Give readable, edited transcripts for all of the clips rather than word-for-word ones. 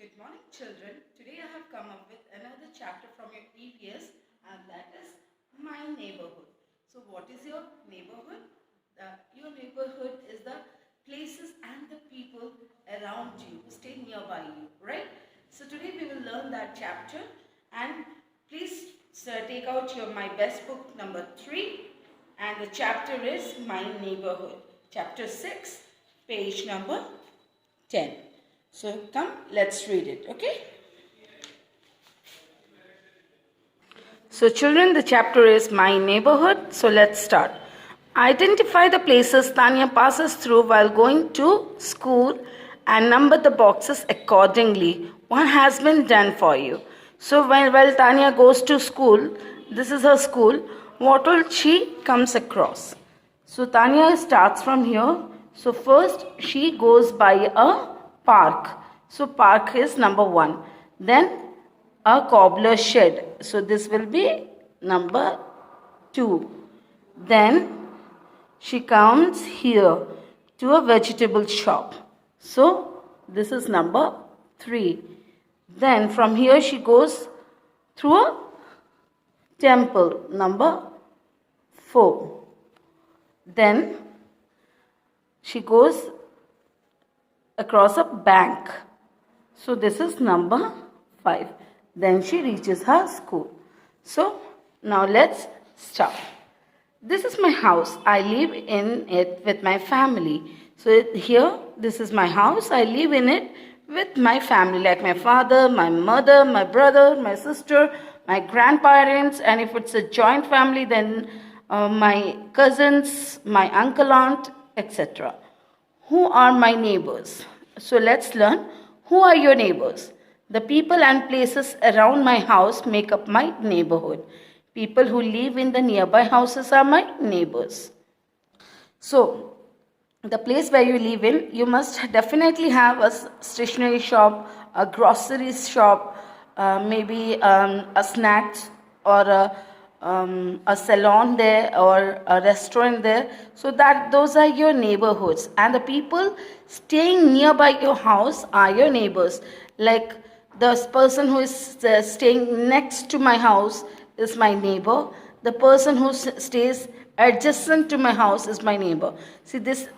Good morning, children. Today I have come up with another chapter from your EVS, and that is My Neighborhood. So what is your neighborhood? Your neighborhood is the places and the people around you who stay nearby you, right? So today we will learn that chapter, and please take out your My Best Book number 3, and the chapter is My Neighborhood. Chapter 6, page number 10. So come, let's read it, okay? So children, the chapter is My Neighborhood. So let's start. Identify the places Tanya passes through while going to school and number the boxes accordingly. One has been done for you. So while Tanya goes to school, this is her school, what will she comes across? So Tanya starts from here. So first she goes by a park. So park is number 1. Then a cobbler shed. So this will be number 2. Then she comes here to a vegetable shop. So this is number 3. Then from here she goes through a temple, number 4. Then she goes across a bank. So this is number 5. Then she reaches her school. So now let's start. This is my house. I live in it with my family. So here, this is my house. I live in it with my family, like my father, my mother, my brother, my sister, my grandparents, and if it's a joint family, then my cousins, my uncle, aunt, etc. Who are my neighbors? So let's learn. Who are your neighbors? The people and places around my house make up my neighborhood. People who live in the nearby houses are my neighbors. So, the place where you live in, you must definitely have a stationery shop, a grocery shop, maybe a snacks or a salon there or a restaurant there. So that those are your neighborhoods, and the people staying nearby your house are your neighbors. Like the person who is staying next to my house is my neighbor. The person who stays adjacent to my house is my neighbor. See, this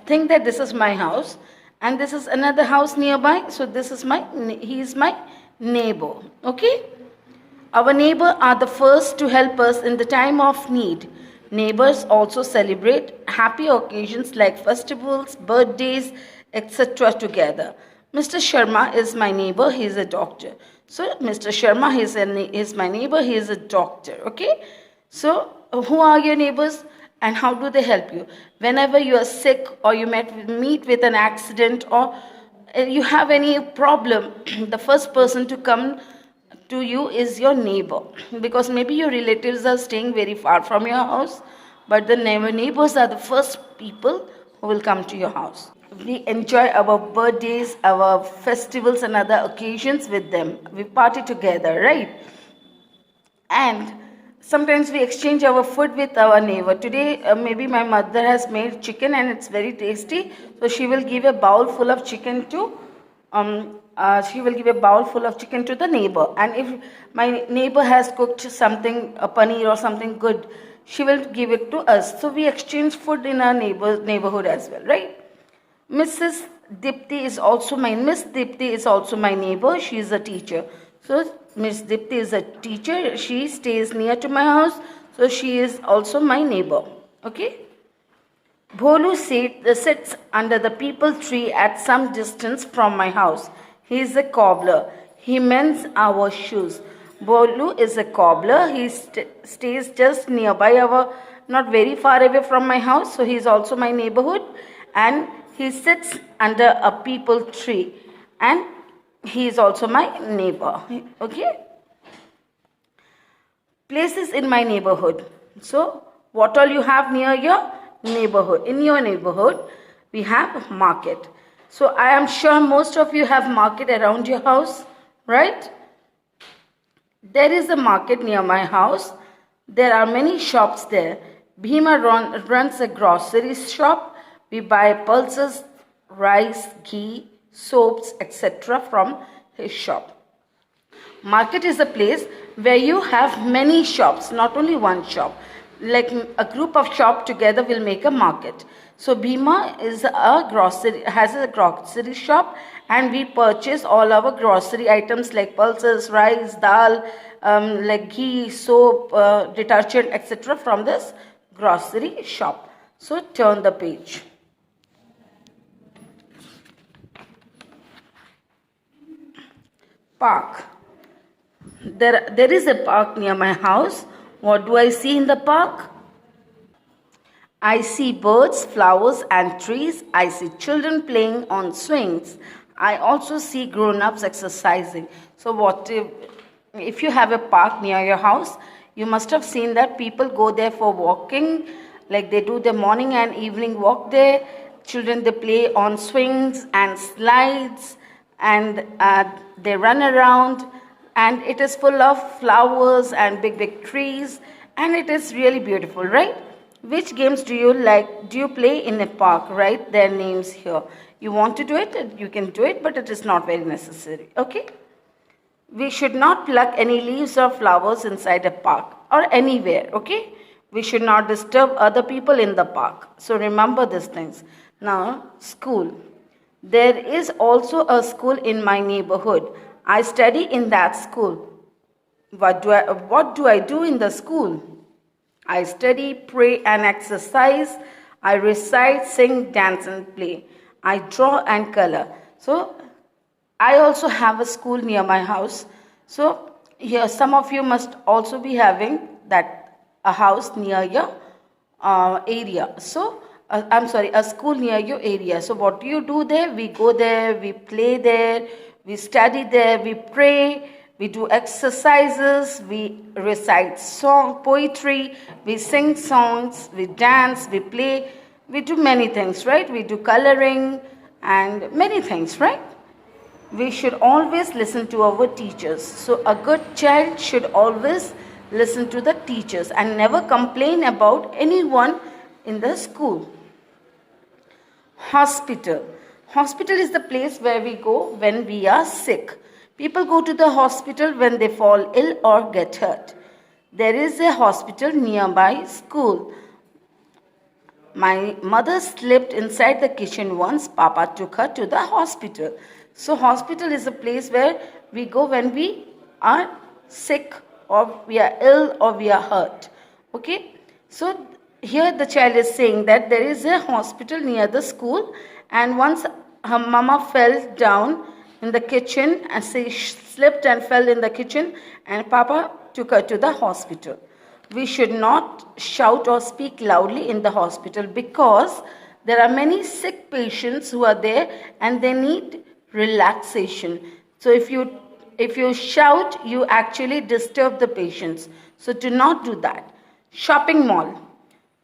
think that this is my house and this is another house nearby. So this is he is my neighbor. Okay. Our neighbors are the first to help us in the time of need. Neighbors also celebrate happy occasions like festivals, birthdays, etc. together. Mr. Sharma is my neighbor. He is a doctor. So Mr. Sharma is my neighbor. He is a doctor. Okay. So who are your neighbors and how do they help you? Whenever you are sick or you meet with an accident or you have any problem, the first person to come to you is your neighbor, because maybe your relatives are staying very far from your house, but the neighbors are the first people who will come to your house. We enjoy our birthdays, our festivals and other occasions with them. We party together, right? And sometimes we exchange our food with our neighbor. Today, maybe my mother has made chicken and it's very tasty, so she will give a bowl full of chicken to the neighbor. And if my neighbor has cooked something, a paneer or something good, she will give it to us. So we exchange food in our neighborhood as well, right? Miss Dipti is also my neighbor. She is a teacher. So Miss Dipti is a teacher. She stays near to my house. So she is also my neighbor. Okay. Bholu sits under the peepal tree at some distance from my house. He is a cobbler. He mends our shoes. Bholu is a cobbler. He stays just nearby not very far away from my house. So he is also my neighborhood. And he sits under a peepal tree. And he is also my neighbor. Okay. Places in my neighborhood. So what all you have near your neighborhood? In your neighborhood, we have market. So I am sure most of you have market around your house, right? There is a market near my house. There are many shops there. Bhima runs a grocery shop. We buy pulses, rice, ghee, soaps, etc. from his shop. Market is a place where you have many shops, not only one shop. Like a group of shops together will make a market. So Bhima is has a grocery shop, and we purchase all our grocery items like pulses, rice, dal, like ghee, soap, detergent, etc. from this grocery shop. So turn the page. Park. There is a park near my house. What do I see in the park? I see birds, flowers and trees. I see children playing on swings. I also see grown-ups exercising. So if you have a park near your house, you must have seen that people go there for walking, like they do the morning and evening walk there. Children, they play on swings and slides, and they run around, and it is full of flowers and big trees, and it is really beautiful, right? Which games do you like? Do you play in a park? Write their names here. You want to do it, you can do it, but it is not very necessary. Okay? We should not pluck any leaves or flowers inside a park or anywhere. Okay? We should not disturb other people in the park. So remember these things. Now, school. There is also a school in my neighborhood. I study in that school. What do I do in the school? I study, pray and exercise. I recite, sing, dance and play. I draw and color. So I also have a school near my house. So here some of you must also be having a house near your area. So a school near your area. So what do you do there? We go there, we play there, we study there, we pray, we do exercises, we recite poetry, we sing songs, we dance, we play, we do many things, right? We do coloring and many things, right? We should always listen to our teachers. So a good child should always listen to the teachers and never complain about anyone in the school. Hospital. Hospital is the place where we go when we are sick. People go to the hospital when they fall ill or get hurt. There is a hospital nearby school. My mother slept inside the kitchen once. Papa took her to the hospital. So hospital is a place where we go when we are sick or we are ill or we are hurt. Okay? So here the child is saying that there is a hospital near the school, and once her mama fell down in the kitchen and she slipped and fell in the kitchen, and Papa took her to the hospital. We should not shout or speak loudly in the hospital because there are many sick patients who are there and they need relaxation. So if you shout, you actually disturb the patients. So do not do that. Shopping mall.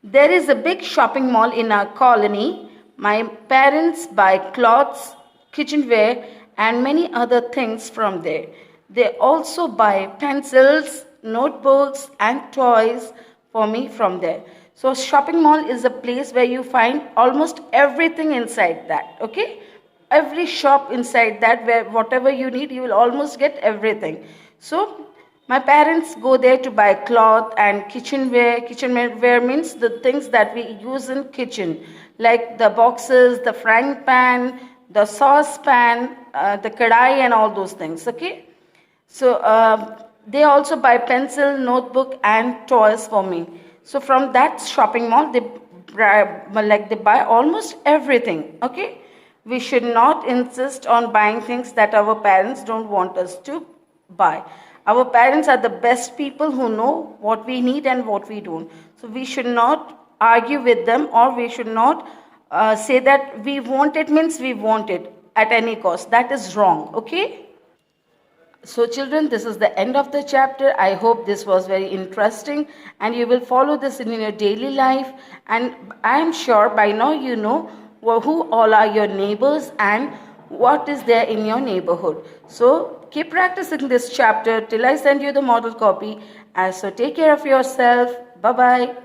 There is a big shopping mall in our colony. My parents buy clothes, kitchenware, and many other things from there. They also buy pencils, notebooks, and toys for me from there. So shopping mall is a place where you find almost everything inside that. Okay? Every shop inside that, where whatever you need, you will almost get everything. So my parents go there to buy cloth and kitchenware. Kitchenware means the things that we use in kitchen, like the boxes, the frying pan, the saucepan, the kadai, and all those things. Okay, so they also buy pencil, notebook, and toys for me. So from that shopping mall, they buy almost everything. Okay, we should not insist on buying things that our parents don't want us to buy. Our parents are the best people who know what we need and what we don't. So we should not argue with them, or we should not say that we want it means we want it at any cost. That is wrong. Okay? So children, this is the end of the chapter. I hope this was very interesting and you will follow this in your daily life. And I am sure by now you know who all are your neighbors and what is there in your neighborhood. So keep practicing this chapter till I send you the model copy. And so take care of yourself. Bye-bye.